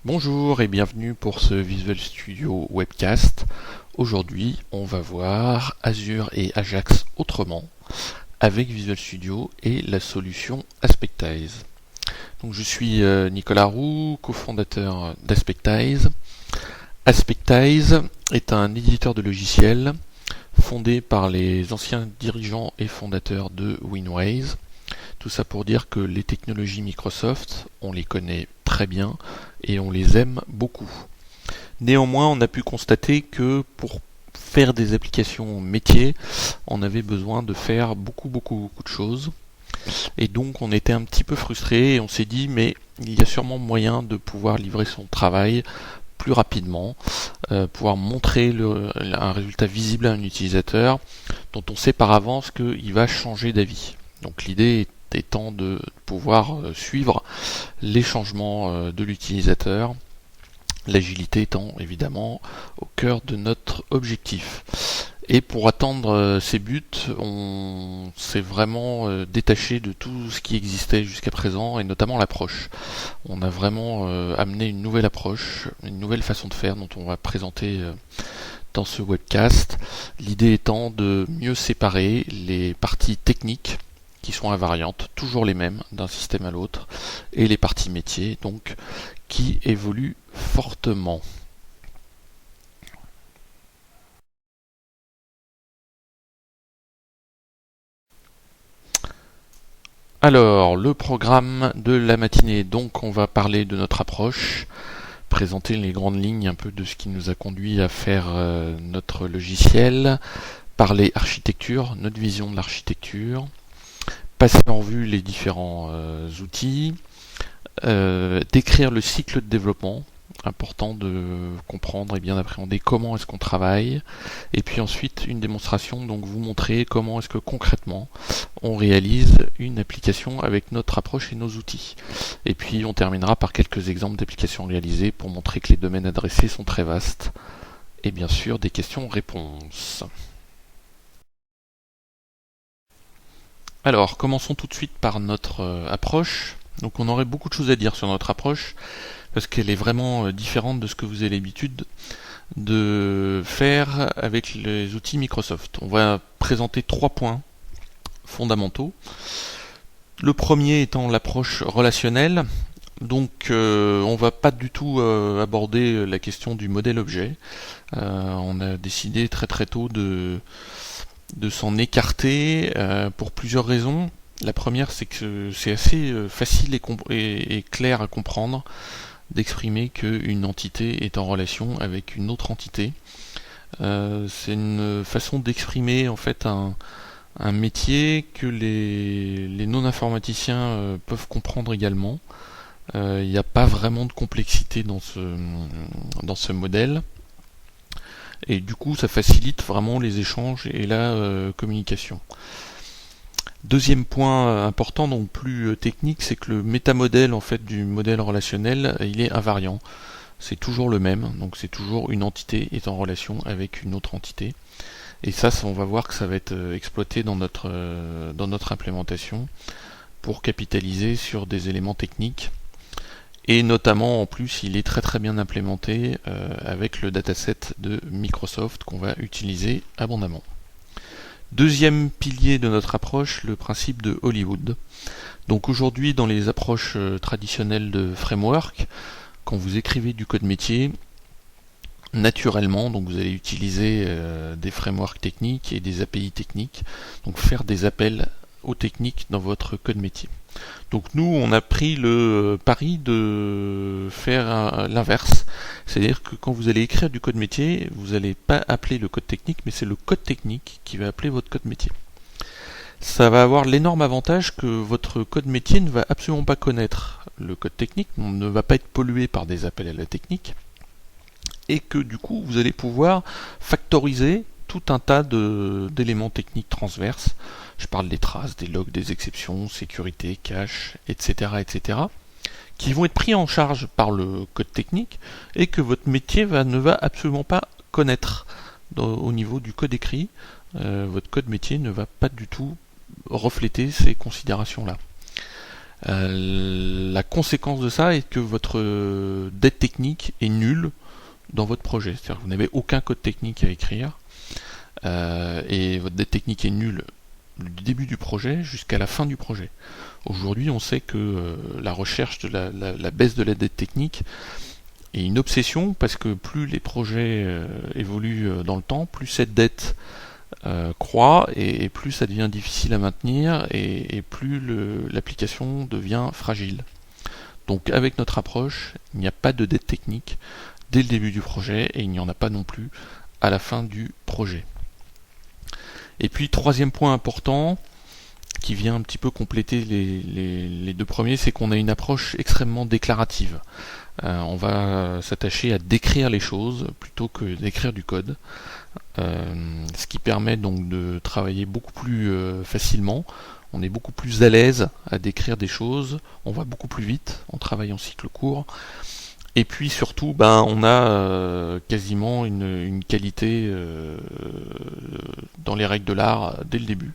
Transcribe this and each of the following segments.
Bonjour et bienvenue pour ce Visual Studio Webcast. Aujourd'hui, on va voir Azure et Ajax autrement avec Visual Studio et la solution Aspectize. Donc, je suis Nicolas Roux, cofondateur d'Aspectize. Aspectize est un éditeur de logiciels fondé par les anciens dirigeants et fondateurs de Winways. Tout ça pour dire que les technologies Microsoft, on les connaît très bien et on les aime beaucoup. Néanmoins, on a pu constater que pour faire des applications métiers, on avait besoin de faire beaucoup de choses. Et donc on était un petit peu frustré et on s'est dit mais il y a sûrement moyen de pouvoir livrer son travail plus rapidement, pouvoir montrer un résultat visible à un utilisateur dont on sait par avance qu'il va changer d'avis. Donc l'idée étant de pouvoir suivre les changements de l'utilisateur, l'agilité étant évidemment au cœur de notre objectif. Et pour atteindre ces buts, on s'est vraiment détaché de tout ce qui existait jusqu'à présent, et notamment l'approche. On a vraiment amené une nouvelle approche, une nouvelle façon de faire dont on va présenter dans ce webcast. L'idée étant de mieux séparer les parties techniques qui sont invariantes, toujours les mêmes d'un système à l'autre, et les parties métiers, donc, qui évoluent fortement. Alors, le programme de la matinée, donc on va parler de notre approche, présenter les grandes lignes un peu de ce qui nous a conduit à faire notre logiciel, parler architecture, notre vision de l'architecture, passer en revue les différents outils, décrire le cycle de développement, important de comprendre et bien appréhender comment est-ce qu'on travaille, et puis ensuite une démonstration, donc vous montrer comment est-ce que concrètement on réalise une application avec notre approche et nos outils. Et puis on terminera par quelques exemples d'applications réalisées pour montrer que les domaines adressés sont très vastes, et bien sûr des questions-réponses. Alors, commençons tout de suite par notre approche. Donc on aurait beaucoup de choses à dire sur notre approche, parce qu'elle est vraiment différente de ce que vous avez l'habitude de faire avec les outils Microsoft. On va présenter 3 points fondamentaux. Le premier étant l'approche relationnelle. Donc on va pas du tout aborder la question du modèle objet. On a décidé très tôt de s'en écarter pour plusieurs raisons. La première, c'est que c'est assez facile et clair à comprendre d'exprimer qu'une entité est en relation avec une autre entité. C'est une façon d'exprimer en fait un métier que les non-informaticiens peuvent comprendre également. Il n'y a pas vraiment de complexité dans ce modèle. Et du coup, ça facilite vraiment les échanges et la communication. Deuxième point important, donc plus technique, c'est que le métamodèle en fait du modèle relationnel, il est invariant. C'est toujours le même, donc c'est toujours une entité est en relation avec une autre entité. Et ça, on va voir que ça va être exploité dans notre implémentation pour capitaliser sur des éléments techniques. Et notamment, en plus, il est très bien implémenté avec le dataset de Microsoft qu'on va utiliser abondamment. Deuxième pilier de notre approche, le principe de Hollywood. Donc aujourd'hui, dans les approches traditionnelles de framework, quand vous écrivez du code métier, naturellement, donc vous allez utiliser des frameworks techniques et des API techniques, donc faire des appels aux techniques dans votre code métier. Donc nous, on a pris le pari de faire l'inverse. C'est-à-dire que quand vous allez écrire du code métier, vous n'allez pas appeler le code technique, mais c'est le code technique qui va appeler votre code métier. Ça va avoir l'énorme avantage que votre code métier ne va absolument pas connaître le code technique, ne va pas être pollué par des appels à la technique, et que du coup, vous allez pouvoir factoriser tout un tas d'éléments techniques transverses. Je parle des traces, des logs, des exceptions, sécurité, cache, etc., qui vont être pris en charge par le code technique et que votre métier ne va absolument pas connaître au niveau du code écrit. Votre code métier ne va pas du tout refléter ces considérations-là. La conséquence de ça est que votre dette technique est nulle dans votre projet. C'est-à-dire que vous n'avez aucun code technique à écrire, et votre dette technique est nulle du début du projet jusqu'à la fin du projet. Aujourd'hui, on sait que la recherche de la baisse de la dette technique est une obsession, parce que plus les projets évoluent dans le temps, plus cette dette croît, et plus ça devient difficile à maintenir, et plus l'application devient fragile. Donc avec notre approche, il n'y a pas de dette technique dès le début du projet, et il n'y en a pas non plus à la fin du projet. Et puis troisième point important, qui vient un petit peu compléter les deux premiers, c'est qu'on a une approche extrêmement déclarative. On va s'attacher à décrire les choses plutôt que d'écrire du code, ce qui permet donc de travailler beaucoup plus facilement. On est beaucoup plus à l'aise à décrire des choses, on va beaucoup plus vite, on travaille en cycle court. Et puis surtout, on a quasiment une qualité dans les règles de l'art dès le début,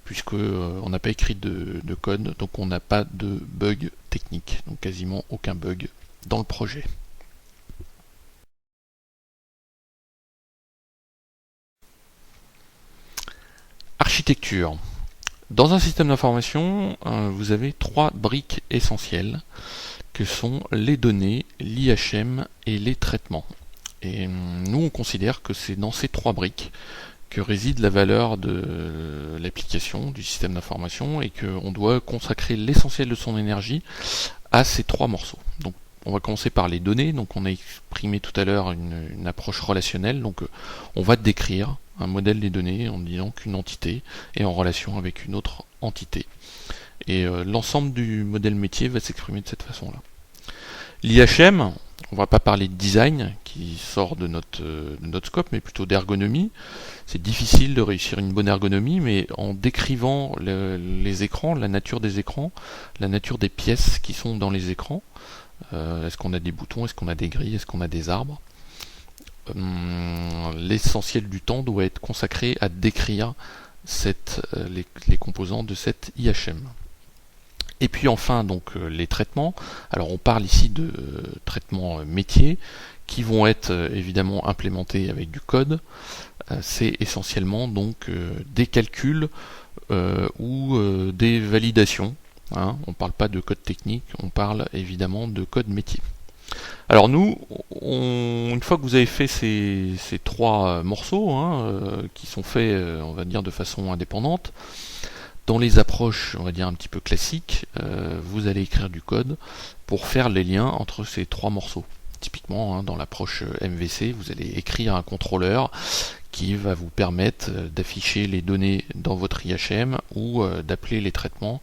puisque on n'a pas écrit de code, donc on n'a pas de bug technique, donc quasiment aucun bug dans le projet. Architecture. Dans un système d'information, vous avez trois briques essentielles, que sont les données, l'IHM et les traitements. Et nous, on considère que c'est dans ces trois briques que réside la valeur de l'application, du système d'information, et qu'on doit consacrer l'essentiel de son énergie à ces trois morceaux. Donc, on va commencer par les données. Donc, on a exprimé tout à l'heure une approche relationnelle. Donc, on va décrire un modèle des données en disant qu'une entité est en relation avec une autre entité. Et l'ensemble du modèle métier va s'exprimer de cette façon-là. L'IHM, on ne va pas parler de design qui sort de notre scope, mais plutôt d'ergonomie. C'est difficile de réussir une bonne ergonomie, mais en décrivant les écrans, la nature des écrans, la nature des pièces qui sont dans les écrans. Est-ce qu'on a des boutons, est-ce qu'on a des grilles, est-ce qu'on a des arbres? L'essentiel du temps doit être consacré à décrire les composants de cette IHM. Et puis enfin donc les traitements. Alors on parle ici de traitements métiers qui vont être évidemment implémentés avec du code. C'est essentiellement donc des calculs ou des validations. On ne parle pas de code technique, on parle évidemment de code métier. Alors nous, une fois que vous avez fait ces trois morceaux, qui sont faits, on va dire, de façon indépendante, dans les approches, on va dire, un petit peu classiques, vous allez écrire du code pour faire les liens entre ces trois morceaux. Typiquement, dans l'approche MVC, vous allez écrire un contrôleur qui va vous permettre d'afficher les données dans votre IHM ou d'appeler les traitements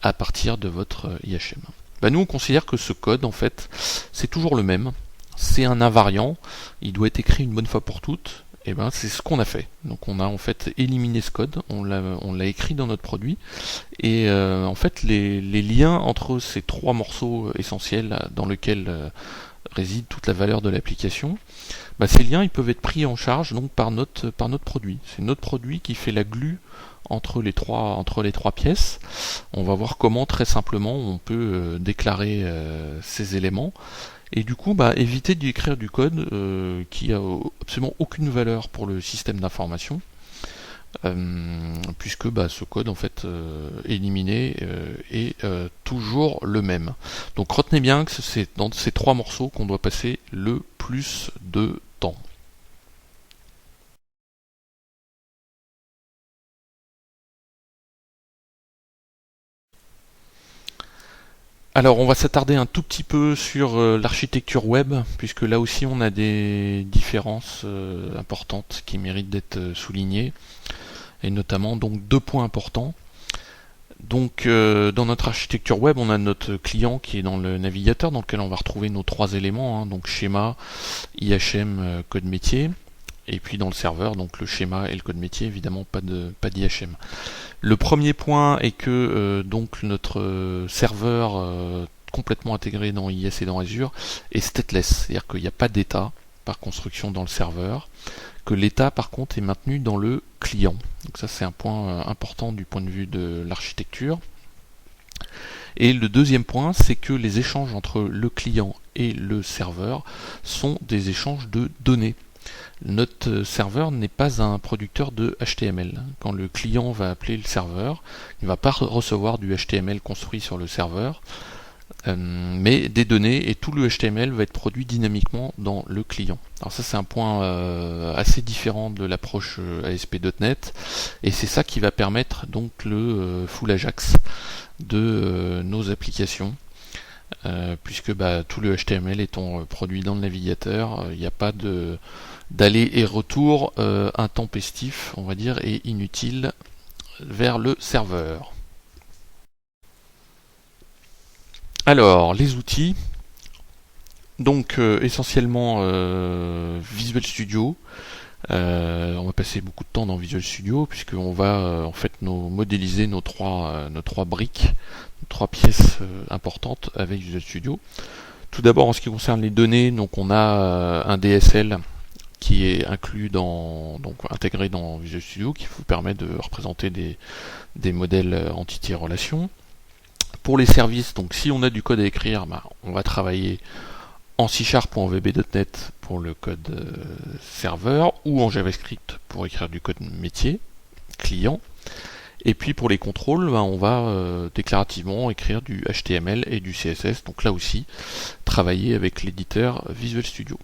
à partir de votre IHM. Nous, on considère que ce code, en fait, c'est toujours le même. C'est un invariant. Il doit être écrit une bonne fois pour toutes. Et c'est ce qu'on a fait. Donc, on a en fait éliminé ce code. On l'a écrit dans notre produit. Et en fait, les liens entre ces trois morceaux essentiels dans lesquels réside toute la valeur de l'application, ces liens, ils peuvent être pris en charge donc par notre produit. C'est notre produit qui fait la glue entre les trois pièces. On va voir comment très simplement on peut déclarer ces éléments et du coup éviter d'écrire du code qui a absolument aucune valeur pour le système d'information, puisque ce code en fait éliminé est toujours le même. Donc retenez bien que c'est dans ces trois morceaux qu'on doit passer le plus de temps. Alors on va s'attarder un tout petit peu sur l'architecture web, puisque là aussi on a des différences importantes qui méritent d'être soulignées, et notamment donc deux points importants. Donc dans notre architecture web, on a notre client qui est dans le navigateur, dans lequel on va retrouver nos trois éléments, donc schéma, IHM, code métier. Et puis dans le serveur, donc le schéma et le code métier, évidemment pas d'IHM. Le premier point est que donc notre serveur complètement intégré dans IIS et dans Azure est stateless, c'est-à-dire qu'il n'y a pas d'état par construction dans le serveur, que l'état par contre est maintenu dans le client. Donc ça c'est un point important du point de vue de l'architecture. Et le deuxième point, c'est que les échanges entre le client et le serveur sont des échanges de données. Notre serveur n'est pas un producteur de HTML. Quand le client va appeler le serveur, il ne va pas recevoir du HTML construit sur le serveur, mais des données, et tout le HTML va être produit dynamiquement dans le client. Alors ça, c'est un point assez différent de l'approche ASP.NET, et c'est ça qui va permettre donc le full Ajax de nos applications. Puisque tout le HTML étant produit dans le navigateur, il n'y a pas d'aller et retour intempestif, on va dire, et inutile vers le serveur. Alors, les outils, donc essentiellement Visual Studio. On va passer beaucoup de temps dans Visual Studio puisqu'on va en fait modéliser nos trois briques, nos trois pièces importantes avec Visual Studio. Tout d'abord en ce qui concerne les données, donc on a un DSL qui est inclus intégré dans Visual Studio, qui vous permet de représenter des modèles entités-relations. Pour les services, donc si on a du code à écrire, on va travailler en C# ou en VB.NET pour le code serveur, ou en JavaScript pour écrire du code métier, client. Et puis pour les contrôles, on va déclarativement écrire du HTML et du CSS, donc là aussi, travailler avec l'éditeur Visual Studio.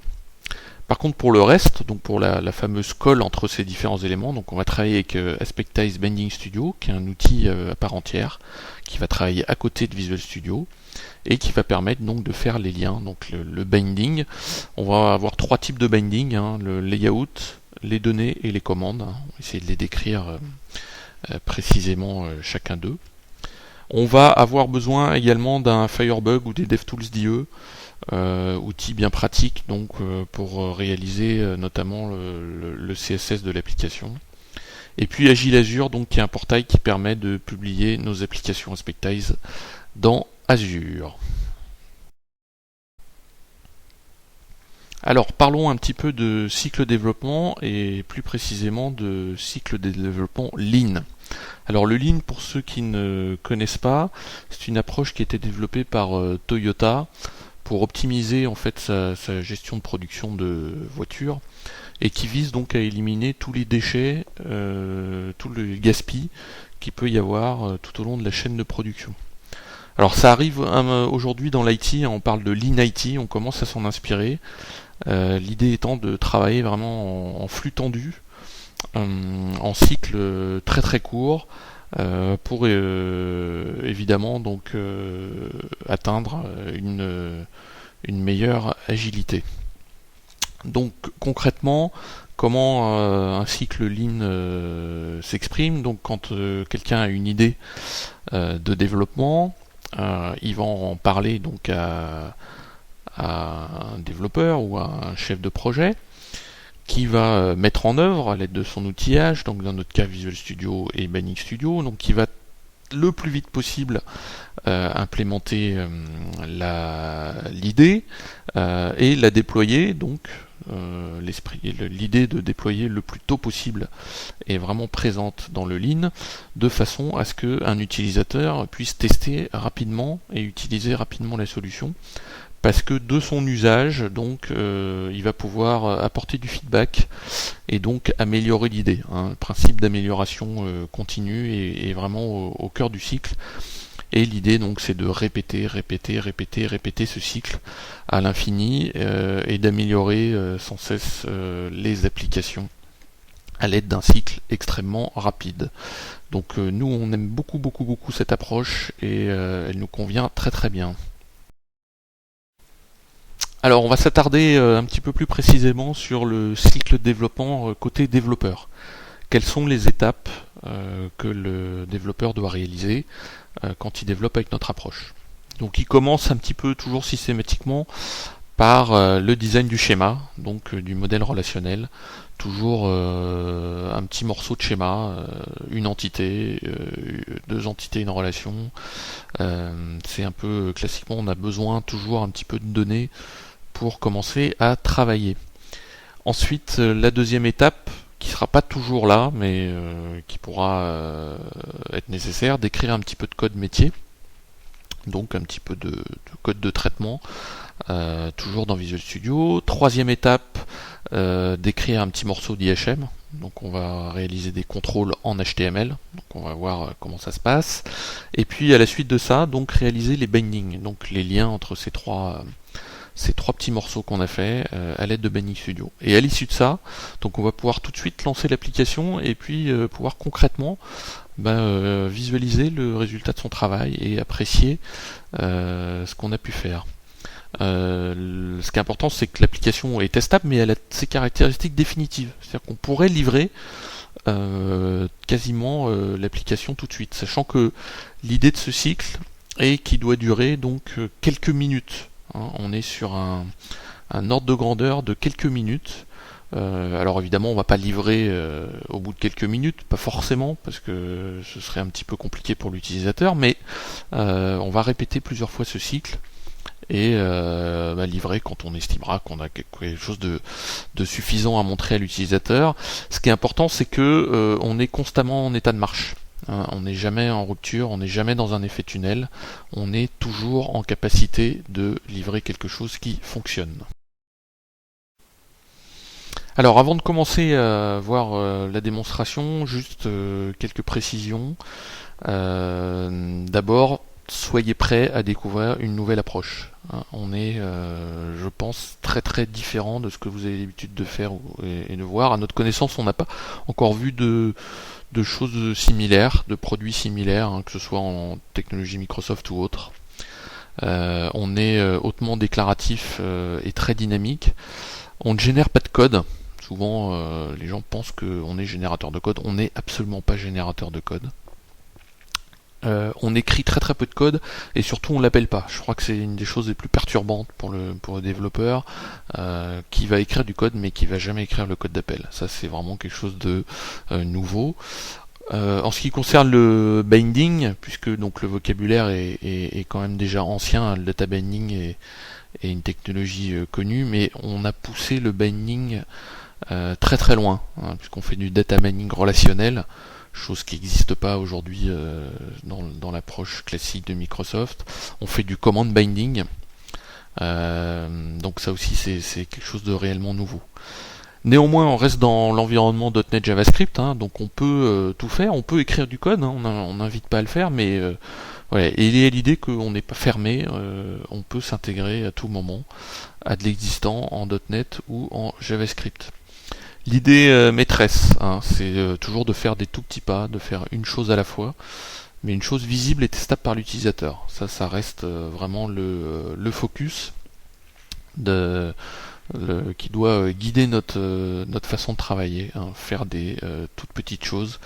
Par contre pour le reste, donc pour la fameuse colle entre ces différents éléments, donc on va travailler avec Aspectize Binding Studio, qui est un outil à part entière, qui va travailler à côté de Visual Studio, et qui va permettre donc de faire les liens. Donc le binding, on va avoir trois types de binding, le layout, les données et les commandes. On va essayer de les décrire précisément chacun d'eux. On va avoir besoin également d'un Firebug ou des DevTools d'IE, outil bien pratique donc pour réaliser notamment le CSS de l'application. Et puis Agile Azure, donc qui est un portail qui permet de publier nos applications Aspectize dans Azure. Alors parlons un petit peu de cycle développement et plus précisément de cycle de développement Lean. Alors le Lean, pour ceux qui ne connaissent pas, c'est une approche qui a été développée par Toyota pour optimiser en fait sa gestion de production de voitures et qui vise donc à éliminer tous les déchets, tout le gaspillage qu'il peut y avoir tout au long de la chaîne de production. Alors ça arrive aujourd'hui dans l'IT, on parle de Lean IT, on commence à s'en inspirer. L'idée étant de travailler vraiment en flux tendu, en cycle très très court, pour évidemment donc atteindre une meilleure agilité. Donc concrètement, comment un cycle Lean s'exprime? Donc quand quelqu'un a une idée de développement, il va en parler donc à un développeur ou à un chef de projet qui va mettre en œuvre à l'aide de son outillage, donc dans notre cas Visual Studio et Binding Studio, donc qui va le plus vite possible implémenter l'idée et la déployer. Donc l'idée de déployer le plus tôt possible est vraiment présente dans le Lean, de façon à ce qu'un utilisateur puisse tester rapidement et utiliser rapidement la solution. Parce que de son usage, donc, il va pouvoir apporter du feedback et donc améliorer l'idée. Le principe d'amélioration continue est vraiment au cœur du cycle. Et l'idée donc c'est de répéter ce cycle à l'infini et d'améliorer sans cesse les applications à l'aide d'un cycle extrêmement rapide. Donc nous on aime beaucoup cette approche et elle nous convient très très bien. Alors on va s'attarder un petit peu plus précisément sur le cycle de développement côté développeur. Quelles sont les étapes que le développeur doit réaliser quand il développe avec notre approche? Donc il commence un petit peu toujours systématiquement par le design du schéma, donc du modèle relationnel. Toujours un petit morceau de schéma, une entité, deux entités, une relation. C'est un peu classiquement, on a besoin toujours un petit peu de données pour commencer à travailler. Ensuite, la deuxième étape, qui sera pas toujours là, mais qui pourra être nécessaire, d'écrire un petit peu de code métier donc un petit peu de code de traitement, toujours dans Visual Studio. Troisième étape, d'écrire un petit morceau d'IHM. Donc on va réaliser des contrôles en HTML, donc on va voir comment ça se passe. Et puis à la suite de ça, donc réaliser les bindings, donc les liens entre ces trois petits morceaux qu'on a fait à l'aide de Binding Studio. Et à l'issue de ça, donc on va pouvoir tout de suite lancer l'application et puis pouvoir concrètement visualiser le résultat de son travail et apprécier ce qu'on a pu faire. Ce qui est important, c'est que l'application est testable, mais elle a ses caractéristiques définitives. C'est-à-dire qu'on pourrait livrer quasiment l'application tout de suite, sachant que l'idée de ce cycle est qu'il doit durer donc quelques minutes. On est sur un ordre de grandeur de quelques minutes. Alors évidemment, on va pas livrer au bout de quelques minutes, pas forcément, parce que ce serait un petit peu compliqué pour l'utilisateur, mais on va répéter plusieurs fois ce cycle et livrer quand on estimera qu'on a quelque chose de suffisant à montrer à l'utilisateur. Ce qui est important, c'est que on est constamment en état de marche. On n'est jamais en rupture, on n'est jamais dans un effet tunnel, on est toujours en capacité de livrer quelque chose qui fonctionne. Alors avant de commencer à voir la démonstration, juste quelques précisions. D'abord, soyez prêts à découvrir une nouvelle approche. On est, je pense, très très différent de ce que vous avez l'habitude de faire et de voir. À notre connaissance, on n'a pas encore vu de choses similaires, de produits similaires, que ce soit en technologie Microsoft ou autre. On est hautement déclaratif et très dynamique. On ne génère pas de code. Souvent, les gens pensent qu'on est générateur de code. On n'est absolument pas générateur de code. On écrit très très peu de code et surtout on l'appelle pas. Je crois que c'est une des choses les plus perturbantes pour le développeur qui va écrire du code mais qui va jamais écrire le code d'appel. Ça c'est vraiment quelque chose de nouveau. En ce qui concerne le binding, puisque donc le vocabulaire est quand même déjà ancien, le data binding est une technologie connue, mais on a poussé le binding très très loin, puisqu'on fait du data mining relationnel, chose qui n'existe pas aujourd'hui dans l'approche classique de Microsoft. On fait du command binding, donc ça aussi c'est quelque chose de réellement nouveau. Néanmoins, on reste dans l'environnement .NET JavaScript, donc on peut tout faire, on peut écrire du code, on n'invite pas à le faire, mais ouais, et il y a l'idée qu'on n'est pas fermé, on peut s'intégrer à tout moment à de l'existant en .NET ou en JavaScript. L'idée maîtresse, c'est toujours de faire des tout petits pas, de faire une chose à la fois, mais une chose visible et testable par l'utilisateur. Ça reste vraiment le focus qui doit guider notre façon de travailler, faire des toutes petites choses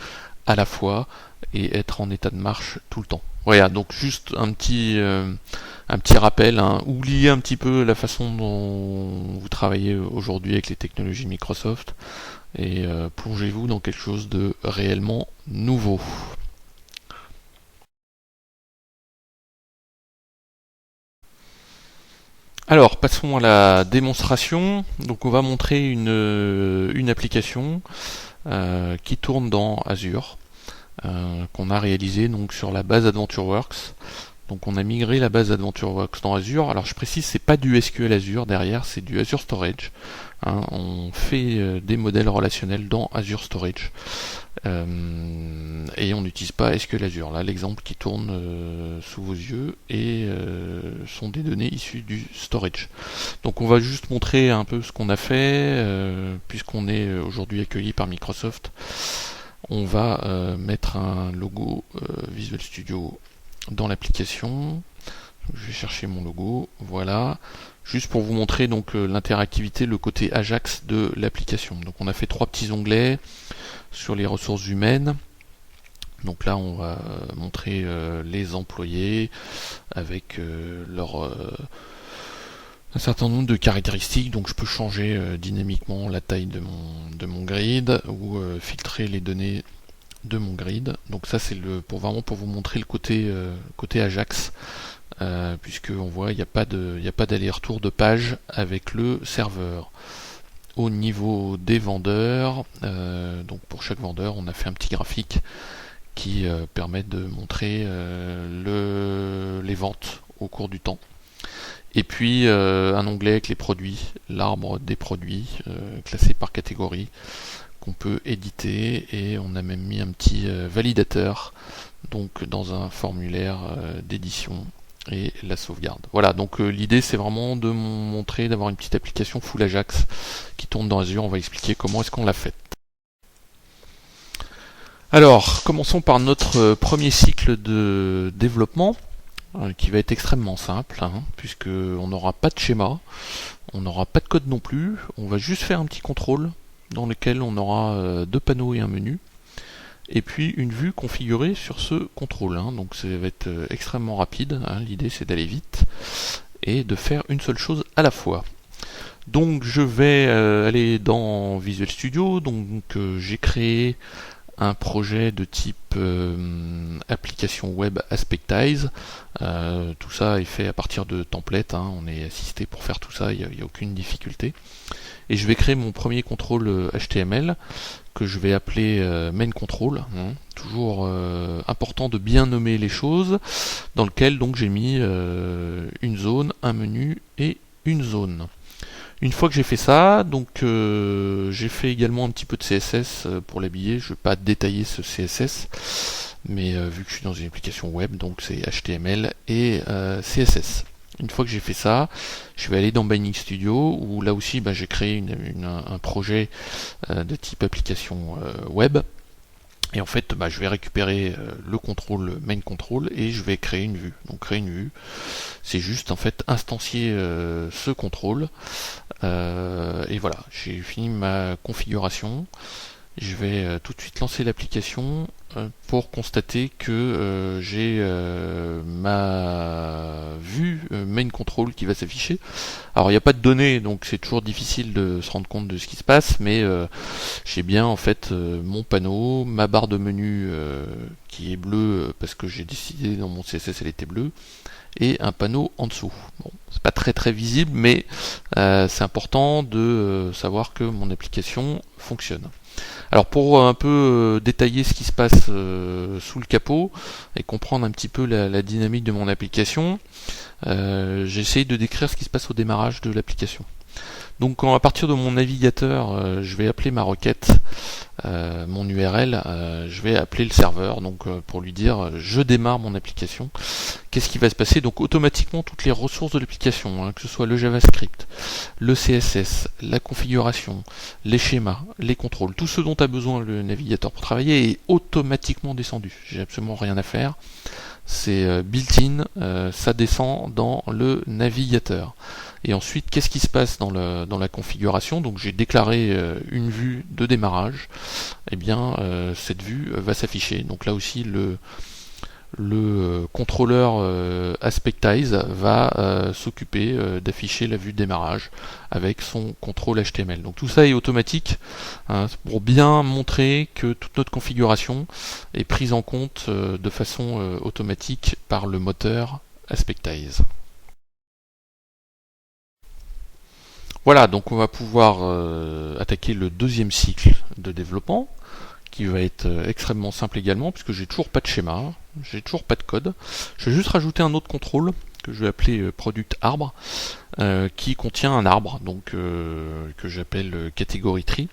à la fois et être en état de marche tout le temps. Voilà, donc juste un petit rappel, oubliez un petit peu la façon dont vous travaillez aujourd'hui avec les technologies Microsoft et plongez-vous dans quelque chose de réellement nouveau. Alors, passons à la démonstration. Donc, on va montrer une application qui tourne dans Azure, qu'on a réalisée donc sur la base AdventureWorks. Donc on a migré la base AdventureWorks dans Azure. Alors je précise, c'est pas du SQL Azure derrière, c'est du Azure Storage. On fait des modèles relationnels dans Azure Storage. Et on n'utilise pas SQL Azure. Là, l'exemple qui tourne sous vos yeux sont des données issues du storage. Donc on va juste montrer un peu ce qu'on a fait, puisqu'on est aujourd'hui accueilli par Microsoft. On va mettre un logo Visual Studio dans l'application. Je vais chercher mon logo, voilà. Juste pour vous montrer donc l'interactivité, le côté Ajax de l'application. Donc on a fait 3 petits onglets sur les ressources humaines. Donc là on va montrer les employés avec un certain nombre de caractéristiques. Donc je peux changer dynamiquement la taille de mon grid ou filtrer les données de mon grid. Donc ça c'est vraiment pour vous montrer le côté Ajax, puisque on voit il n'y a pas d'aller-retour de page avec le serveur. Au niveau des vendeurs, donc pour chaque vendeur on a fait un petit graphique qui permet de montrer les ventes au cours du temps. Et puis un onglet avec les produits, l'arbre des produits, classé par catégorie, qu'on peut éditer, et on a même mis un petit validateur donc dans un formulaire d'édition et la sauvegarde. Voilà, donc l'idée c'est vraiment de montrer, d'avoir une petite application full Ajax qui tourne dans Azure. On va expliquer comment est-ce qu'on l'a faite. Alors, commençons par notre premier cycle de développement, qui va être extrêmement simple, puisque on n'aura pas de schéma, on n'aura pas de code non plus, on va juste faire un petit contrôle dans lequel on aura deux panneaux et un menu, et puis une vue configurée sur ce contrôle. Donc ça va être extrêmement rapide, l'idée c'est d'aller vite et de faire une seule chose à la fois. Donc je vais aller dans Visual Studio, donc j'ai créé un projet de type application web Aspectize. Tout ça est fait à partir de templates, on est assisté pour faire tout ça, il n'y a aucune difficulté. Et je vais créer mon premier contrôle HTML que je vais appeler main control. Toujours important de bien nommer les choses, dans lequel donc j'ai mis une zone, un menu et une zone. Une fois que j'ai fait ça, donc j'ai fait également un petit peu de CSS pour l'habiller. Je ne vais pas détailler ce CSS, mais vu que je suis dans une application web, donc c'est HTML et CSS. Une fois que j'ai fait ça, je vais aller dans Binding Studio, où là aussi j'ai créé un projet de type application web. Et en fait, je vais récupérer le contrôle main control et je vais créer une vue. Donc créer une vue, c'est juste en fait instancier ce contrôle. Et voilà, j'ai fini ma configuration. Je vais tout de suite lancer l'application pour constater que j'ai ma vue main control qui va s'afficher. Alors il n'y a pas de données, donc c'est toujours difficile de se rendre compte de ce qui se passe, mais j'ai bien en fait mon panneau, ma barre de menu qui est bleue parce que j'ai décidé dans mon CSS elle était bleue, et un panneau en dessous. Bon, c'est pas très visible, mais c'est important de savoir que mon application fonctionne. Alors pour un peu détailler ce qui se passe sous le capot et comprendre un petit peu la dynamique de mon application, j'ai essayé de décrire ce qui se passe au démarrage de l'application. Donc à partir de mon navigateur, je vais appeler ma requête, mon URL, je vais appeler le serveur, donc pour lui dire je démarre mon application. Qu'est-ce qui va se passer? Donc automatiquement toutes les ressources de l'application, que ce soit le JavaScript, le CSS, la configuration, les schémas, les contrôles, tout ce dont a besoin le navigateur pour travailler est automatiquement descendu. J'ai absolument rien à faire. C'est built-in, ça descend dans le navigateur. Et ensuite, qu'est-ce qui se passe dans la configuration? Donc j'ai déclaré une vue de démarrage. Et bien cette vue va s'afficher. Donc là aussi le contrôleur Aspectize va s'occuper d'afficher la vue de démarrage avec son contrôle HTML. Donc tout ça est automatique, pour bien montrer que toute notre configuration est prise en compte de façon automatique par le moteur Aspectize. Voilà, donc on va pouvoir attaquer le deuxième cycle de développement, qui va être extrêmement simple également, puisque j'ai toujours pas de schéma, j'ai toujours pas de code. Je vais juste rajouter un autre contrôle que je vais appeler product arbre, qui contient un arbre, donc que j'appelle category tree.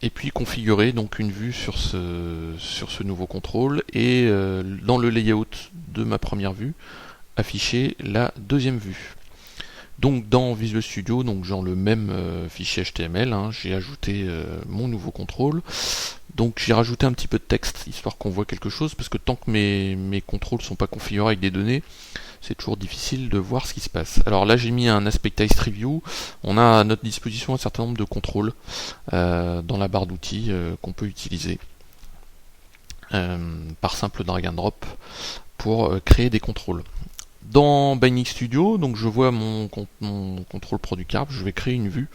Et puis configurer donc une vue sur ce nouveau contrôle, et dans le layout de ma première vue, afficher la deuxième vue. Donc dans Visual Studio, donc dans le même fichier HTML, j'ai ajouté mon nouveau contrôle. Donc j'ai rajouté un petit peu de texte, histoire qu'on voit quelque chose, parce que tant que mes contrôles ne sont pas configurés avec des données, c'est toujours difficile de voir ce qui se passe. Alors là j'ai mis un Aspectize Preview, on a à notre disposition un certain nombre de contrôles dans la barre d'outils qu'on peut utiliser par simple drag and drop pour créer des contrôles. Dans Binding Studio, donc je vois mon contrôle product arbre, je vais créer une vue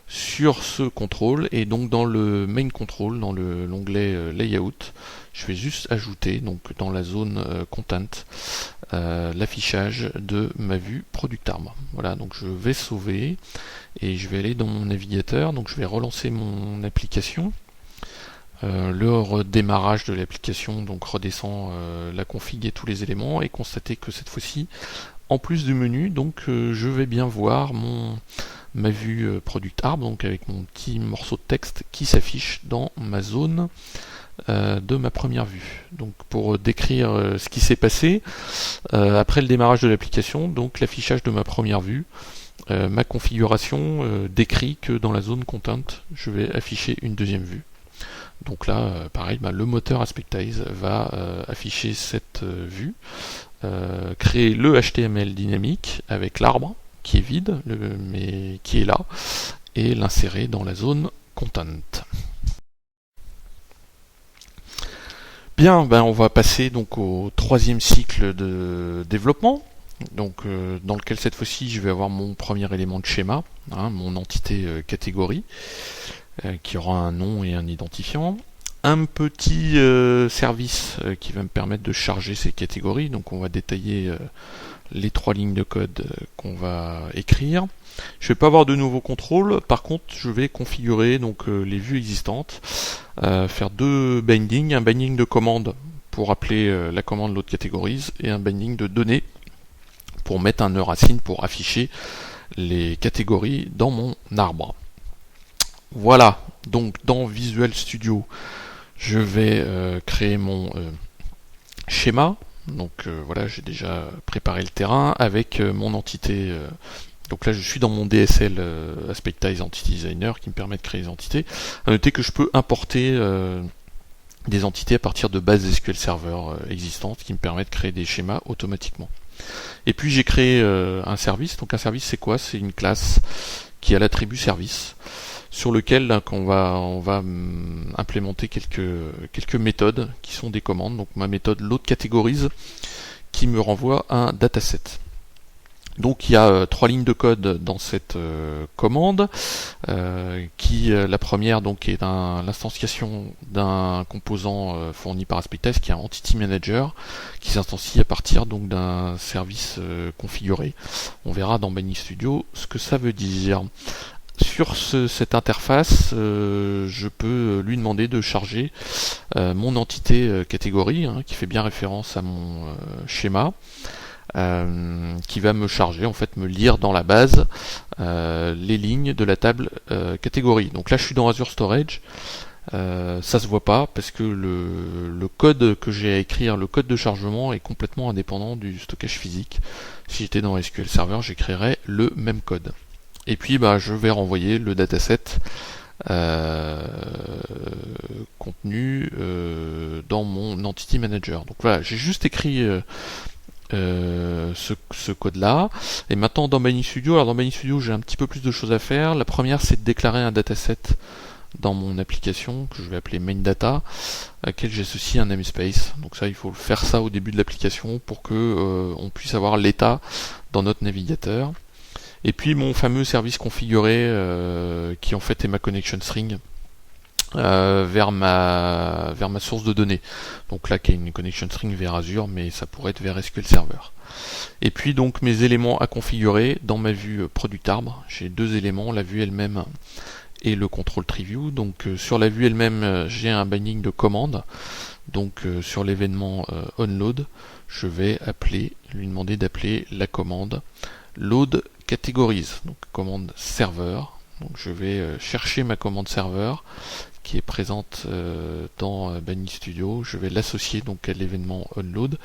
sur ce contrôle, et donc dans le main control, dans l'onglet layout, je vais juste ajouter donc dans la zone content l'affichage de ma vue product arbre. Voilà, donc je vais sauver et je vais aller dans mon navigateur, donc je vais relancer mon application, le redémarrage de l'application, donc redescend la config et tous les éléments, et constater que cette fois-ci, en plus du menu, donc je vais bien voir ma vue product arbre, donc avec mon petit morceau de texte qui s'affiche dans ma zone de ma première vue. Donc pour décrire ce qui s'est passé après le démarrage de l'application, donc l'affichage de ma première vue, ma configuration décrit que dans la zone content, je vais afficher une deuxième vue. Donc là, pareil, le moteur Aspectize va afficher cette vue, créer le HTML dynamique avec l'arbre qui est vide, mais qui est là, et l'insérer dans la zone content. Bien, on va passer donc au troisième cycle de développement, donc dans lequel cette fois-ci je vais avoir mon premier élément de schéma, mon entité catégorie, qui aura un nom et un identifiant, un petit service qui va me permettre de charger ces catégories, donc on va détailler les 3 lignes de code qu'on va écrire. Je ne vais pas avoir de nouveaux contrôles, par contre je vais configurer donc les vues existantes, faire 2 bindings, un binding de commande pour appeler la commande load categories et un binding de données pour mettre un nœud racine pour afficher les catégories dans mon arbre. Voilà, donc dans Visual Studio, je vais créer mon schéma. Donc voilà, j'ai déjà préparé le terrain avec mon entité. Donc là, je suis dans mon DSL Aspectize Entity Designer qui me permet de créer des entités. À noter que je peux importer des entités à partir de bases SQL Server existantes qui me permettent de créer des schémas automatiquement. Et puis j'ai créé un service. Donc un service, c'est quoi? C'est une classe qui a l'attribut service, sur lequel on va implémenter quelques méthodes qui sont des commandes. Donc ma méthode load categories qui me renvoie un dataset. Donc il y a 3 lignes de code dans cette commande, la première donc est l'instanciation d'un composant fourni par Aspectize qui est un Entity Manager qui s'instancie à partir donc d'un service configuré. On verra dans Binding Studio ce que ça veut dire. Sur cette interface, je peux lui demander de charger mon entité catégorie, qui fait bien référence à mon schéma, qui va me charger, en fait me lire dans la base les lignes de la table catégorie. Donc là je suis dans Azure Storage, ça se voit pas parce que le code que j'ai à écrire, le code de chargement est complètement indépendant du stockage physique. Si j'étais dans SQL Server, j'écrirais le même code. Et puis je vais renvoyer le dataset contenu dans mon Entity Manager. Donc voilà, j'ai juste écrit ce code-là. Et maintenant dans Binding Studio, alors dans Binding Studio j'ai un petit peu plus de choses à faire. La première, c'est de déclarer un dataset dans mon application que je vais appeler main data, à laquelle j'associe un namespace. Donc ça, il faut faire ça au début de l'application pour que on puisse avoir l'état dans notre navigateur. Et puis mon fameux service configuré qui en fait est ma connection string vers ma source de données. Donc là qui est une connection string vers Azure, mais ça pourrait être vers SQL Server. Et puis donc mes éléments à configurer dans ma vue product arbre. J'ai 2 éléments, la vue elle-même et le control tree view. Donc sur la vue elle-même, j'ai un binding de commande. Donc sur l'événement onload, je vais lui demander d'appeler la commande load categories, donc commande serveur. Donc je vais chercher ma commande serveur qui est présente dans Binding Studio. Je vais l'associer donc à l'événement onload.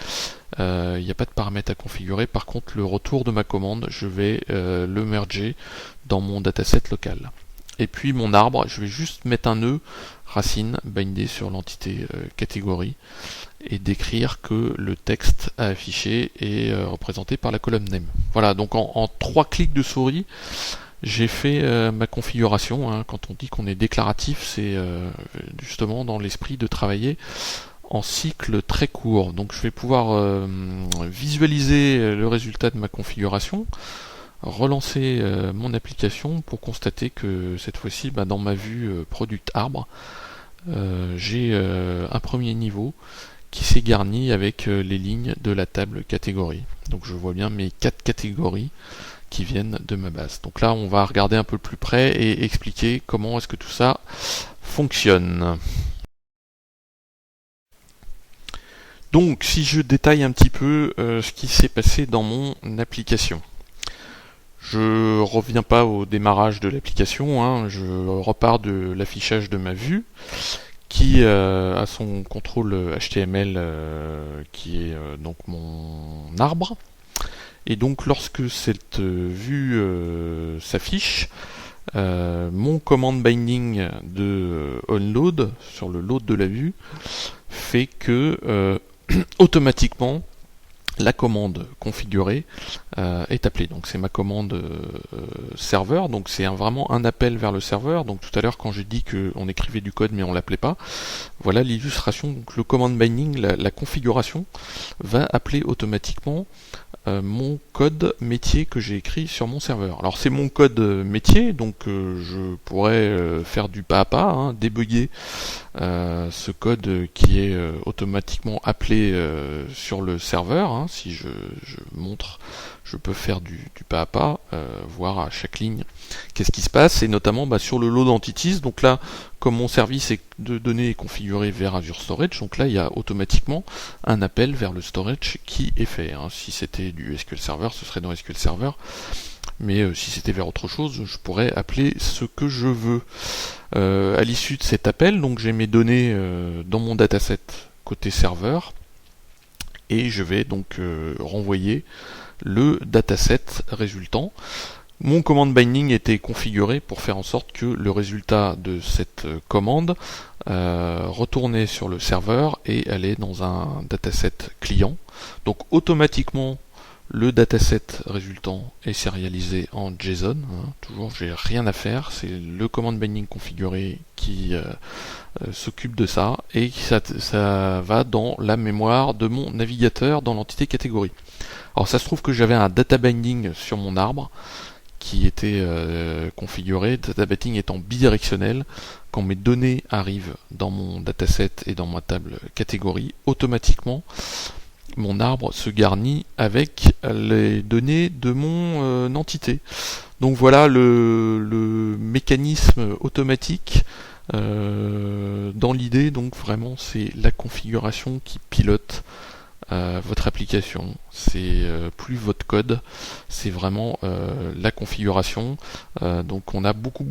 Il n'y a pas de paramètres à configurer. Par contre, le retour de ma commande, je vais le merger dans mon dataset local. Et puis mon arbre, je vais juste mettre un nœud racine bindé sur l'entité catégorie et décrire que le texte à afficher est représenté par la colonne name. Voilà, donc en 3 clics de souris, j'ai fait ma configuration. Quand on dit qu'on est déclaratif, c'est justement dans l'esprit de travailler en cycle très court. Donc je vais pouvoir visualiser le résultat de ma configuration, relancer mon application pour constater que cette fois-ci, dans ma vue product arbre, j'ai un premier niveau qui s'est garni avec les lignes de la table catégorie. Donc je vois bien mes 4 catégories qui viennent de ma base. Donc là on va regarder un peu plus près et expliquer comment est-ce que tout ça fonctionne. Donc si je détaille un petit peu ce qui s'est passé dans mon application. Je reviens pas au démarrage de l'application, hein, je repars de l'affichage de ma vue qui a son contrôle HTML qui est donc mon arbre. Et donc lorsque cette vue s'affiche, mon command binding de onload sur le load de la vue fait que automatiquement la commande configurée est appelée. Donc c'est ma commande serveur, donc c'est vraiment un appel vers le serveur. Donc tout à l'heure quand j'ai dit qu'on écrivait du code mais on l'appelait pas, voilà l'illustration. Donc le command binding, la configuration, va appeler automatiquement mon code métier que j'ai écrit sur mon serveur. Alors c'est mon code métier, donc je pourrais faire du pas à pas, hein, débugger ce code qui est automatiquement appelé sur le serveur. Hein. Si je montre, je peux faire du pas à pas, voir à chaque ligne qu'est-ce qui se passe, et notamment sur le load entities. Donc là, comme mon service de données est configuré vers Azure Storage, donc là il y a automatiquement un appel vers le storage qui est fait. Hein. Si c'était du SQL Server, ce serait dans SQL Server. Mais si c'était vers autre chose, je pourrais appeler ce que je veux. À l'issue de cet appel, donc j'ai mes données dans mon dataset côté serveur, et je vais donc renvoyer le dataset résultant. Mon command binding était configuré pour faire en sorte que le résultat de cette commande retournait sur le serveur et allait dans un dataset client. Donc automatiquement, le dataset résultant est sérialisé en JSON. Hein. Toujours, j'ai rien à faire. C'est le command binding configuré qui s'occupe de ça, et ça va dans la mémoire de mon navigateur dans l'entité catégorie. Alors ça se trouve que j'avais un data binding sur mon arbre qui était configuré, data binding étant bidirectionnel. Quand mes données arrivent dans mon dataset et dans ma table catégorie, automatiquement mon arbre se garnit avec les données de mon entité. Donc voilà le mécanisme automatique. Dans l'idée, donc vraiment c'est la configuration qui pilote votre application. C'est plus votre code, c'est vraiment la configuration. Donc on a beaucoup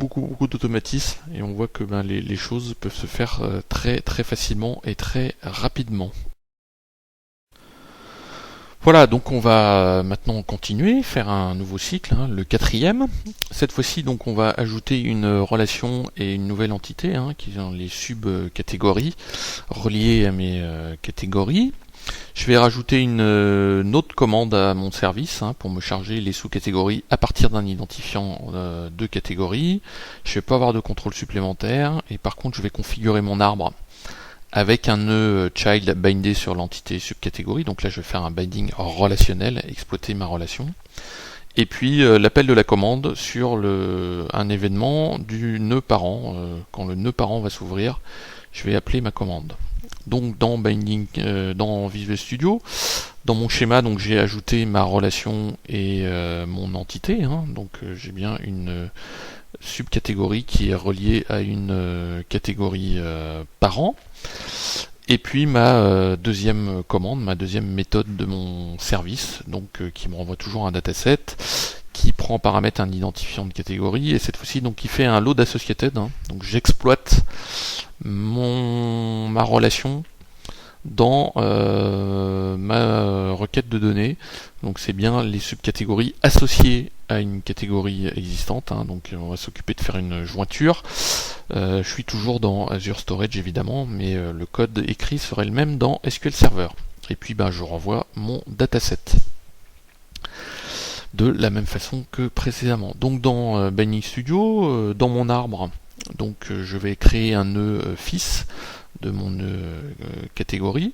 d'automatisme, et on voit que les choses peuvent se faire très facilement et très rapidement. Voilà, donc on va maintenant continuer, faire un nouveau cycle, hein, le 4e. Cette fois-ci, donc on va ajouter une relation et une nouvelle entité, hein, qui sont les sub-catégories reliées à mes catégories. Je vais rajouter une autre commande à mon service, hein, pour me charger les sous-catégories à partir d'un identifiant de catégorie. Je ne vais pas avoir de contrôle supplémentaire, et par contre je vais configurer mon arbre avec un nœud child bindé sur l'entité subcatégorie. Donc là je vais faire un binding relationnel, exploiter ma relation. Et puis l'appel de la commande sur un événement du nœud parent. Quand le nœud parent va s'ouvrir, je vais appeler ma commande. Donc dans binding, dans Visual Studio, dans mon schéma, donc j'ai ajouté ma relation et mon entité. Hein. Donc j'ai bien une subcatégorie qui est reliée à une catégorie parent. Et puis ma deuxième commande, ma deuxième méthode de mon service, donc qui me renvoie toujours un dataset, qui prend en paramètre un identifiant de catégorie, et cette fois-ci donc qui fait un load associated. Hein. Donc j'exploite ma relation dans ma requête de données. Donc c'est bien les subcatégories associées à une catégorie existante. Hein. Donc on va s'occuper de faire une jointure. Je suis toujours dans Azure Storage évidemment, mais le code écrit serait le même dans SQL Server. Et puis je renvoie mon dataset de la même façon que précédemment. Donc dans Binding Studio, dans mon arbre, donc je vais créer un nœud fils de mon nœud catégorie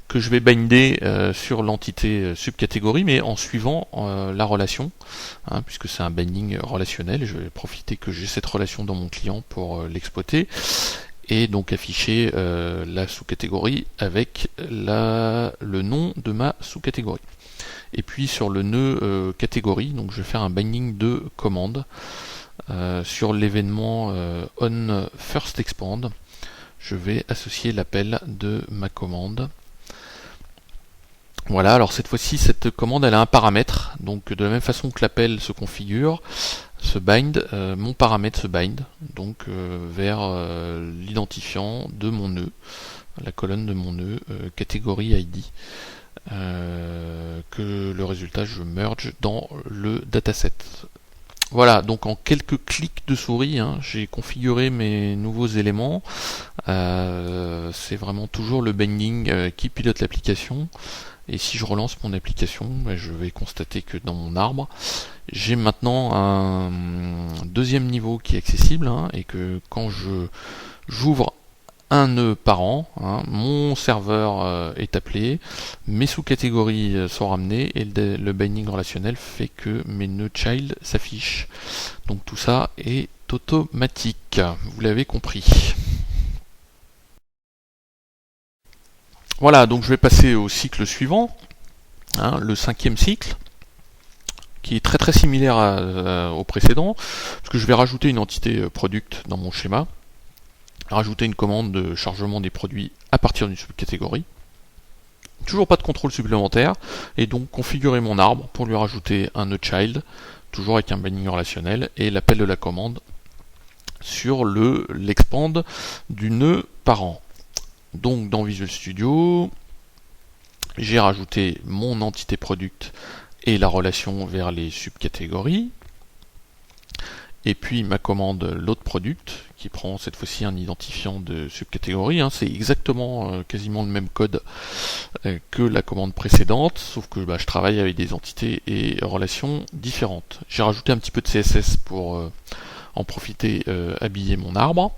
que je vais binder sur l'entité subcatégorie, mais en suivant la relation, hein, puisque c'est un binding relationnel. Je vais profiter que j'ai cette relation dans mon client pour l'exploiter, et donc afficher la sous-catégorie avec le nom de ma sous-catégorie. Et puis sur le nœud catégorie, donc je vais faire un binding de commande sur l'événement on first expand. Je vais associer l'appel de ma commande Voilà, alors cette fois-ci, cette commande, elle a un paramètre. Donc de la même façon que l'appel se configure, se bind, mon paramètre se bind, donc vers l'identifiant de mon nœud, la colonne de mon nœud, catégorie ID, que le résultat je merge dans le dataset. Voilà, donc en quelques clics de souris, j'ai configuré mes nouveaux éléments. C'est vraiment toujours le binding qui pilote l'application. Et si je relance mon application, je vais constater que dans mon arbre, j'ai maintenant un deuxième niveau qui est accessible, et que quand j'ouvre un nœud par an, mon serveur est appelé, mes sous-catégories sont ramenées et le binding relationnel fait que mes nœuds child s'affichent. Donc tout ça est automatique, vous l'avez compris. Voilà, donc je vais passer au cycle suivant, le 5e cycle, qui est très très similaire au précédent, parce que je vais rajouter une entité product dans mon schéma, rajouter une commande de chargement des produits à partir d'une subcatégorie, toujours pas de contrôle supplémentaire, et donc configurer mon arbre pour lui rajouter un nœud child, toujours avec un binding relationnel, et l'appel de la commande sur l'expand du nœud parent. Donc dans Visual Studio, j'ai rajouté mon entité product et la relation vers les subcatégories. Et puis ma commande load product qui prend cette fois-ci un identifiant de subcatégorie. C'est exactement quasiment le même code que la commande précédente, sauf que je travaille avec des entités et relations différentes. J'ai rajouté un petit peu de CSS pour en profiter, habiller mon arbre.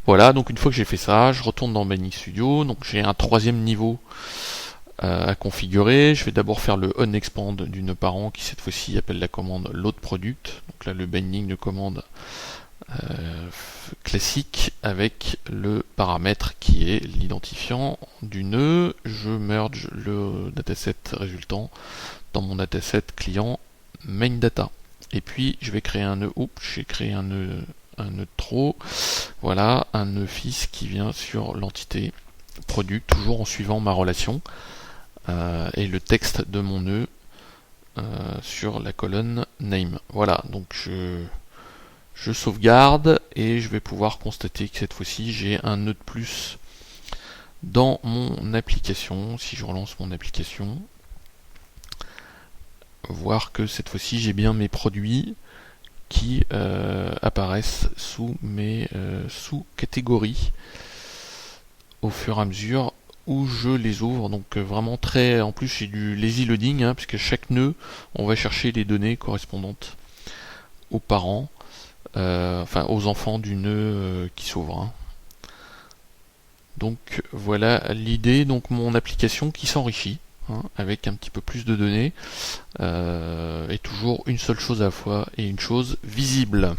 Voilà, donc une fois que j'ai fait ça, je retourne dans Binding Studio, donc j'ai un troisième niveau à configurer. Je vais d'abord faire le onExpand du nœud parent qui cette fois-ci appelle la commande loadProduct. Donc là le binding de commande classique avec le paramètre qui est l'identifiant du nœud. Je merge le dataset résultant dans mon dataset client main data. Et puis je vais créer un nœud. Oups, j'ai créé un nœud de trop. Voilà, un nœud fils qui vient sur l'entité product, toujours en suivant ma relation. Et le texte de mon nœud sur la colonne name. Voilà, donc je sauvegarde et je vais pouvoir constater que cette fois-ci j'ai un nœud de plus dans mon application. Si je relance mon application, voir que cette fois-ci j'ai bien mes produits qui apparaissent sous mes sous-catégories au fur et à mesure où je les ouvre. Donc vraiment très, en plus j'ai du lazy loading, puisque chaque nœud on va chercher les données correspondantes aux parents, enfin aux enfants du nœud qui s'ouvre. Donc voilà l'idée, donc mon application qui s'enrichit avec un petit peu plus de données, et toujours une seule chose à la fois et une chose visible.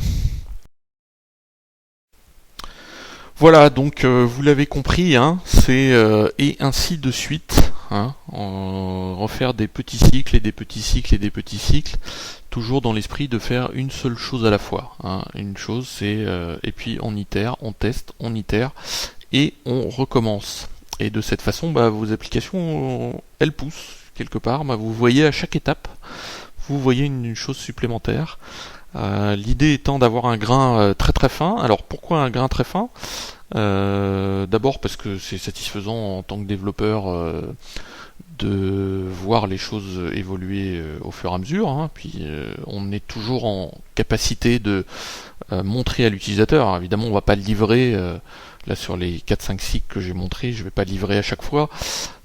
Voilà, donc vous l'avez compris, c'est et ainsi de suite, refaire des petits cycles et des petits cycles et des petits cycles, toujours dans l'esprit de faire une seule chose à la fois. Une chose, c'est et puis on itère, on teste, on itère et on recommence. Et de cette façon, vos applications, elles poussent quelque part. Vous voyez à chaque étape, vous voyez une chose supplémentaire. L'idée étant d'avoir un grain très très fin. Alors pourquoi un grain très fin ? D'abord parce que c'est satisfaisant en tant que développeur de voir les choses évoluer au fur et à mesure. Puis on est toujours en capacité de montrer à l'utilisateur. Évidemment, on va pas le livrer. Là sur les 4-5 cycles que j'ai montré, je vais pas livrer à chaque fois.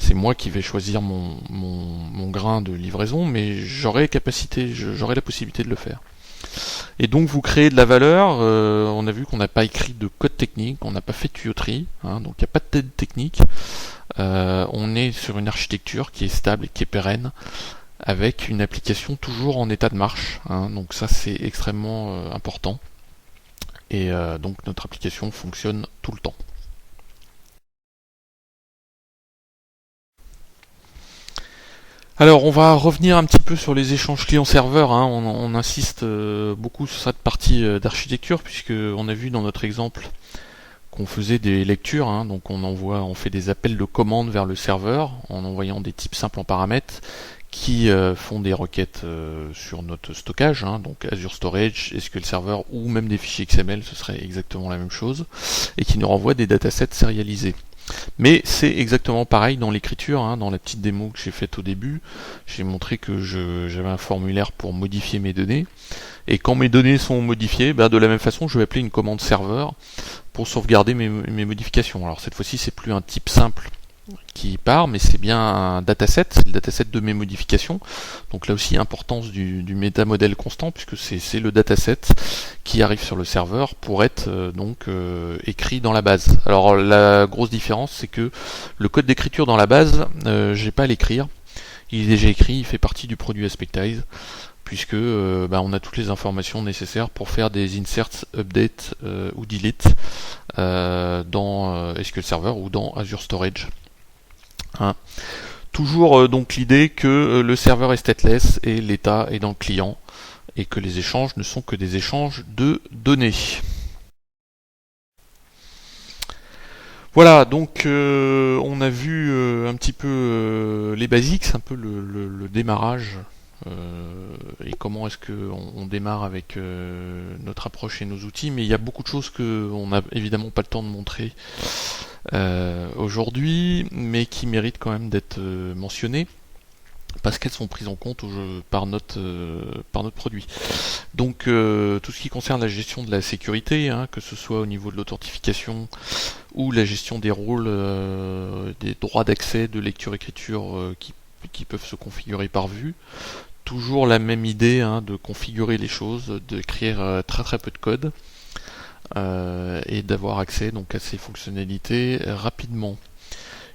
C'est moi qui vais choisir mon grain de livraison, mais j'aurai la possibilité de le faire. Et donc vous créez de la valeur. On a vu qu'on n'a pas écrit de code technique, on n'a pas fait de tuyauterie, donc il n'y a pas de tête technique. On est sur une architecture qui est stable et qui est pérenne, avec une application toujours en état de marche. Donc ça c'est extrêmement important. Et donc notre application fonctionne tout le temps. Alors on va revenir un petit peu sur les échanges client-serveur. On insiste beaucoup sur cette partie d'architecture, puisque on a vu dans notre exemple qu'on faisait des lectures, hein, donc on fait des appels de commande vers le serveur en envoyant des types simples en paramètres qui font des requêtes sur notre stockage, hein, donc Azure Storage, SQL Server ou même des fichiers XML, ce serait exactement la même chose, et qui nous renvoient des datasets sérialisés. Mais c'est exactement pareil dans l'écriture, hein, dans la petite démo que j'ai faite au début, j'ai montré que j'avais un formulaire pour modifier mes données, et quand mes données sont modifiées, de la même façon je vais appeler une commande serveur pour sauvegarder mes modifications. Alors cette fois-ci c'est plus un type simple qui part, mais c'est bien un dataset, c'est le dataset de mes modifications. Donc là aussi, importance du métamodèle constant, puisque c'est le dataset qui arrive sur le serveur pour être écrit dans la base. Alors la grosse différence, c'est que le code d'écriture dans la base, j'ai pas à l'écrire. Il est déjà écrit, il fait partie du produit Aspectize, puisque on a toutes les informations nécessaires pour faire des inserts, updates ou delete dans SQL Server ou dans Azure Storage. Hein. Toujours donc l'idée que le serveur est stateless et l'état est dans le client et que les échanges ne sont que des échanges de données. Voilà, donc on a vu un petit peu les basics, un peu le démarrage et comment est-ce qu'on démarre avec notre approche et nos outils, mais il y a beaucoup de choses qu'on n'a évidemment pas le temps de montrer aujourd'hui, mais qui méritent quand même d'être mentionnées parce qu'elles sont prises en compte par notre produit. Donc tout ce qui concerne la gestion de la sécurité, hein, que ce soit au niveau de l'authentification ou la gestion des rôles, des droits d'accès, de lecture-écriture qui peuvent se configurer par vue. Toujours la même idée, hein, de configurer les choses, d'écrire très peu de code et d'avoir accès donc à ces fonctionnalités rapidement.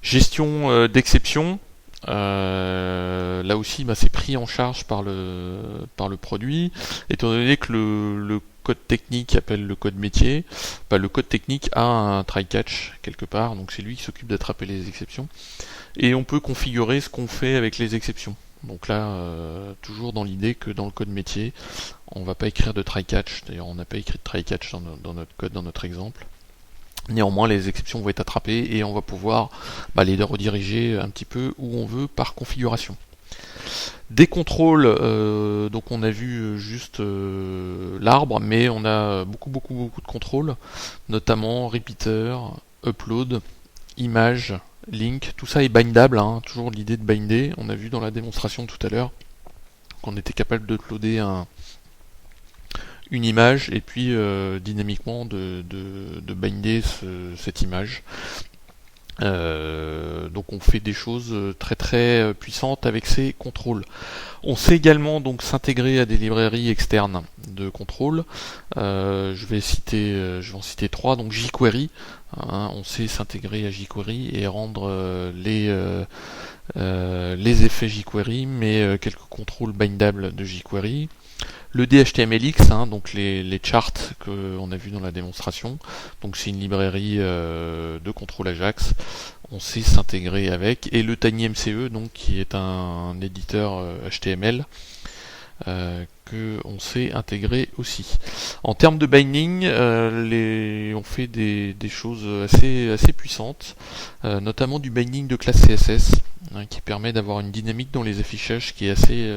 Gestion d'exception. Là aussi, c'est pris en charge par le produit, étant donné que le code technique appelle le code métier, le code technique a un try-catch quelque part, donc c'est lui qui s'occupe d'attraper les exceptions, et on peut configurer ce qu'on fait avec les exceptions. Donc là, toujours dans l'idée que dans le code métier, on ne va pas écrire de try-catch, d'ailleurs on n'a pas écrit de try-catch dans notre code, dans notre exemple. Néanmoins, les exceptions vont être attrapées et on va pouvoir les rediriger un petit peu où on veut par configuration. Des contrôles, donc on a vu juste l'arbre, mais on a beaucoup de contrôles, notamment repeater, upload, image, link, tout ça est bindable, hein, toujours l'idée de binder. On a vu dans la démonstration tout à l'heure qu'on était capable de uploader une image et puis dynamiquement de binder cette image. Donc on fait des choses très puissantes avec ces contrôles. On sait également donc s'intégrer à des librairies externes de contrôle. Je vais en citer trois. Donc jQuery, hein, on sait s'intégrer à jQuery et rendre les effets jQuery, mais quelques contrôles bindables de jQuery. Le DHTMLX, hein, donc les charts qu'on a vu dans la démonstration, donc c'est une librairie de contrôle Ajax, on sait s'intégrer avec, et le TinyMCE, donc qui est un éditeur HTML que on sait intégrer aussi. En termes de binding, on fait des choses assez puissantes, notamment du binding de classe CSS, hein, qui permet d'avoir une dynamique dans les affichages qui est assez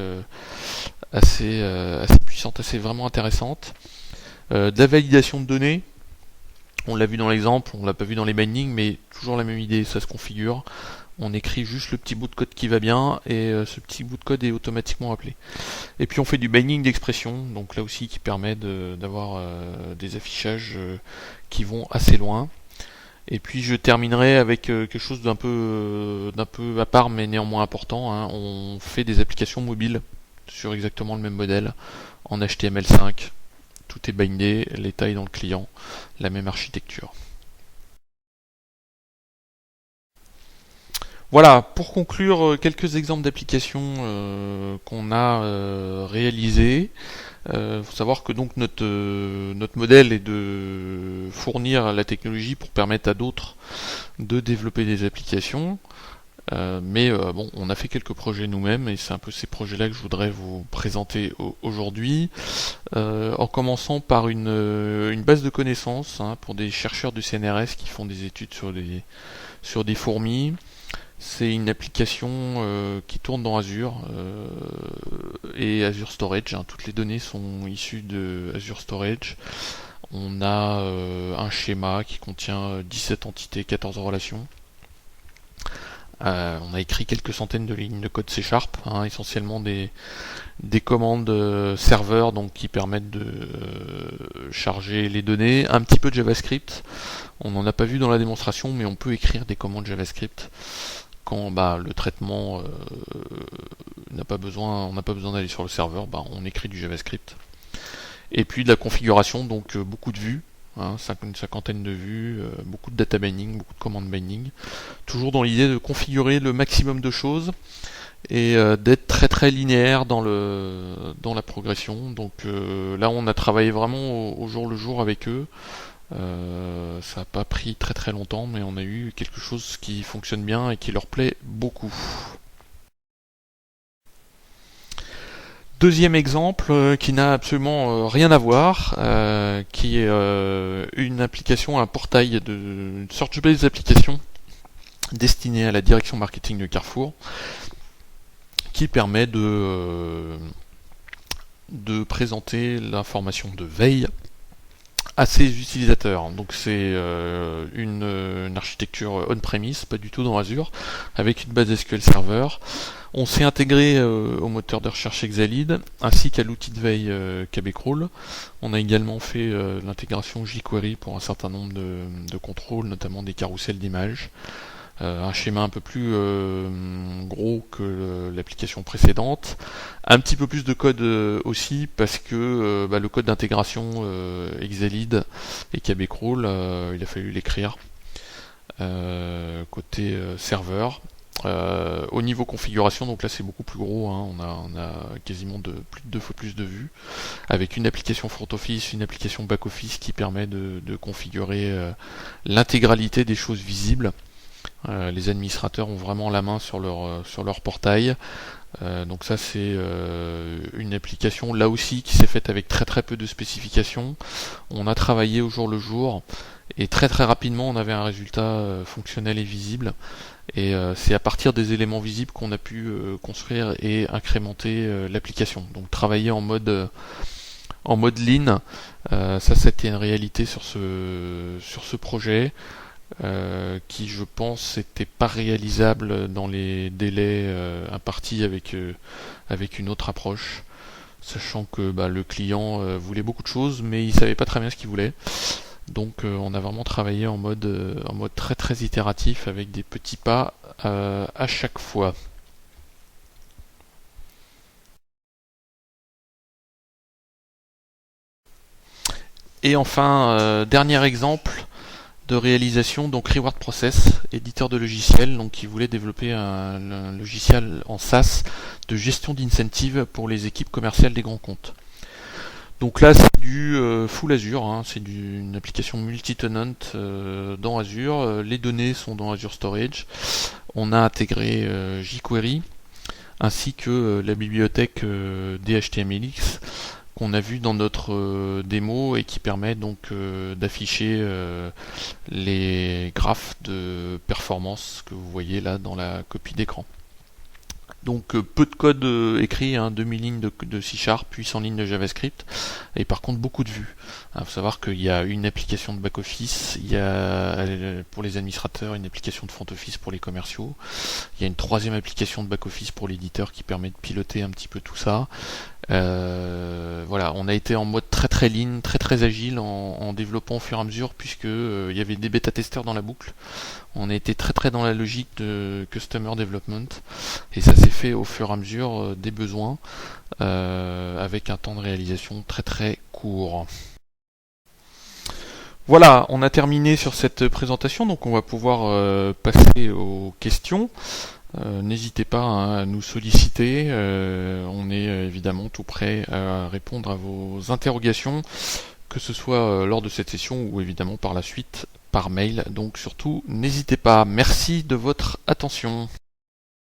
puissante, assez vraiment intéressante. De la validation de données, on l'a vu dans l'exemple, on l'a pas vu dans les bindings, mais toujours la même idée, ça se configure. On écrit juste le petit bout de code qui va bien et ce petit bout de code est automatiquement appelé. Et puis on fait du binding d'expression, donc là aussi qui permet d'avoir des affichages qui vont assez loin. Et puis je terminerai avec quelque chose d'un peu à part mais néanmoins important, hein. On fait des applications mobiles sur exactement le même modèle en HTML5. Tout est bindé, l'état est dans le client, la même architecture. Voilà, pour conclure, quelques exemples d'applications qu'on a réalisées. Faut savoir que donc notre modèle est de fournir la technologie pour permettre à d'autres de développer des applications. Mais bon, on a fait quelques projets nous-mêmes et c'est un peu ces projets-là que je voudrais vous présenter aujourd'hui, en commençant par une base de connaissances hein, pour des chercheurs du CNRS qui font des études sur des fourmis. C'est une application qui tourne dans Azure et Azure Storage. Hein. Toutes les données sont issues de Azure Storage. On a un schéma qui contient 17 entités, 14 relations. On a écrit quelques centaines de lignes de code C#, hein, essentiellement des commandes serveurs donc qui permettent de charger les données, un petit peu de JavaScript. On n'en a pas vu dans la démonstration, mais on peut écrire des commandes JavaScript quand le traitement on n'a pas besoin d'aller sur le serveur, on écrit du JavaScript. Et puis de la configuration, donc beaucoup de vues. Hein, une cinquantaine de vues, beaucoup de data binding, beaucoup de command binding, toujours dans l'idée de configurer le maximum de choses et d'être très très linéaire dans la progression. Donc là on a travaillé vraiment au jour le jour avec eux. Ça n'a pas pris très très longtemps, mais on a eu quelque chose qui fonctionne bien et qui leur plaît beaucoup. Deuxième exemple qui n'a absolument rien à voir, qui est une application, un portail une search-based application destinée à la direction marketing de Carrefour, qui permet de présenter l'information de veille à ses utilisateurs. Donc c'est une architecture on-premise, pas du tout dans Azure, avec une base SQL Server. On s'est intégré au moteur de recherche Exalid, ainsi qu'à l'outil de veille KBcrawl. On a également fait l'intégration jQuery pour un certain nombre de contrôles, notamment des carousels d'images. Un schéma un peu plus gros que l'application précédente. Un petit peu plus de code aussi, parce que le code d'intégration Exalid et KBcrawl, il a fallu l'écrire côté serveur. Au niveau configuration, donc là c'est beaucoup plus gros, hein, on a quasiment plus de 2 fois plus de vues, avec une application front office, une application back office qui permet de configurer l'intégralité des choses visibles. Les administrateurs ont vraiment la main sur leur portail. Donc ça c'est une application là aussi qui s'est faite avec très très peu de spécifications. On a travaillé au jour le jour et très très rapidement on avait un résultat fonctionnel et visible. Et c'est à partir des éléments visibles qu'on a pu construire et incrémenter l'application. Donc travailler en mode lean, ça c'était une réalité sur ce projet. Qui je pense n'était pas réalisable dans les délais impartis avec une autre approche, sachant que le client voulait beaucoup de choses mais il savait pas très bien ce qu'il voulait. Donc on a vraiment travaillé en mode très très itératif avec des petits pas à chaque fois. Et enfin, dernier exemple de réalisation, donc Reward Process, éditeur de logiciels, donc qui voulait développer un logiciel en SaaS de gestion d'incentives pour les équipes commerciales des grands comptes. Donc là c'est du full Azure, hein, c'est une application multi-tenant dans Azure, les données sont dans Azure Storage, on a intégré jQuery ainsi que la bibliothèque DHTMLX qu'on a vu dans notre démo et qui permet donc d'afficher les graphes de performance que vous voyez là dans la copie d'écran. Donc peu de code écrit, 2000 lignes de C#, 800 lignes de JavaScript, et par contre beaucoup de vues. Il faut savoir qu'il y a une application de back-office, il y a pour les administrateurs une application de front-office pour les commerciaux, il y a une troisième application de back-office pour l'éditeur qui permet de piloter un petit peu tout ça. Voilà, on a été en mode très très lean, très très agile en développant au fur et à mesure puisque il y avait des bêta-testeurs dans la boucle. On a été très très dans la logique de customer development et ça s'est fait au fur et à mesure des besoins avec un temps de réalisation très très court. Voilà, on a terminé sur cette présentation, donc on va pouvoir passer aux questions. N'hésitez pas à nous solliciter, on est évidemment tout prêt à répondre à vos interrogations, que ce soit lors de cette session ou évidemment par la suite par mail, donc surtout n'hésitez pas. Merci de votre attention.